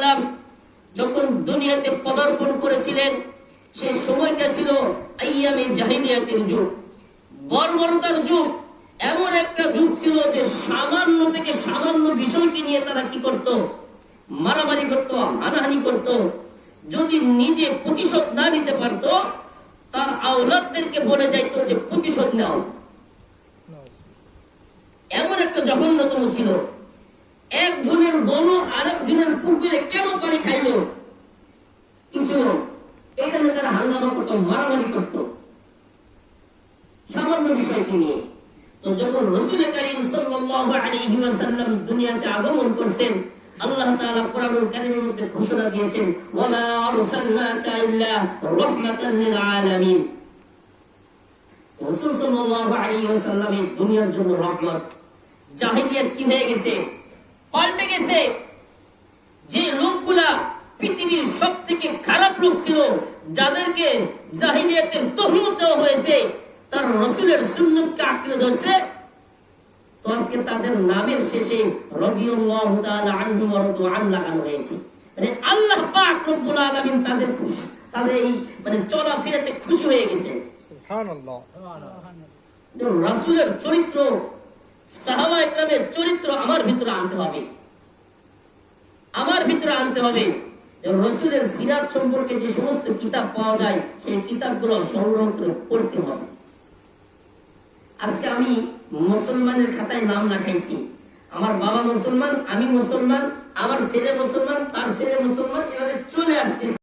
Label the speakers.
Speaker 1: সাল্লাম যখন দুনিয়াতে পদার্পণ করেছিলেন, সেই সময়টা ছিল আইয়ামে জাহিলিয়াতের যুগ, বর্বরতার যুগ। এমন একটা যুগ ছিল যে সামান্য থেকে সামান্য বিষয়কে নিয়ে তারা কি করত? মারামারি করত, হানাহানি করত। যদি নিজে প্রতিশোধ না নিতে পারত, তার আওলাদদেরকে বলে যাইত যে প্রতিশোধ নাও। এমন একটা জঘন্যতম ছিল। একজনের গরু আরেকজনের পুকুরে কেন পানি খাইল, কিছু এখানে তারা হাঙ্গামা করত, মারামারি করত সামান্য বিষয়কে নিয়ে। তো যখন রাসূল কারীম সাল্লাল্লাহু আলাইহি ওয়াসাল্লাম দুনিয়াতে আগমন করছেন, আল্লাহ তাআলা কোরআনুল কারীমের মধ্যে ঘোষণা দিয়েছেন, ওয়ামা আরসালনাকা ইল্লা রাহমাতাল লিল আলামিন। রাসূল সাল্লাল্লাহু আলাইহি ওয়াসাল্লাম এই দুনিয়ার জন্য রহমত। জাহিলিয়াত কি হয়ে গেছে? পাল্টে গেছে। যে লোকগুলা পৃথিবীর সবথেকে খারাপ লোক ছিল, যাদেরকে জাহিলিয়াতের তহমত দেওয়া হয়েছে, তার রাসূলের সুন্নাতকে আঁকড়ে ধরছে। তো আজকে তাদের নামের শেষে রাদিয়াল্লাহু তাআলা আনহু ওয়া রাদু আন লাগানো হয়েছে। মানে আল্লাহ পাক রব্বুল আলামিন তাদের খুশি, তাদের এই মানে চলাফেরাতে খুশি হয়ে গেছে। সুবহানাল্লাহ। রাসূলের চরিত্র, সাহাবায়ে কেরামের চরিত্র আমার ভিতরে আনতে হবে, আমার ভিতরে আনতে হবে। রাসূলের সিরাত সম্পর্কে যে সমস্ত কিতাব পাওয়া যায়, সেই কিতাবগুলো সংগ্রহ করে পড়তে হবে। আজকে আমি মুসলমানের খাতায় নাম লেখাইছি, আমার বাবা মুসলমান, আমি মুসলমান, আমার ছেলে মুসলমান, তার ছেলে মুসলমান, এভাবে চলে আসতেছে।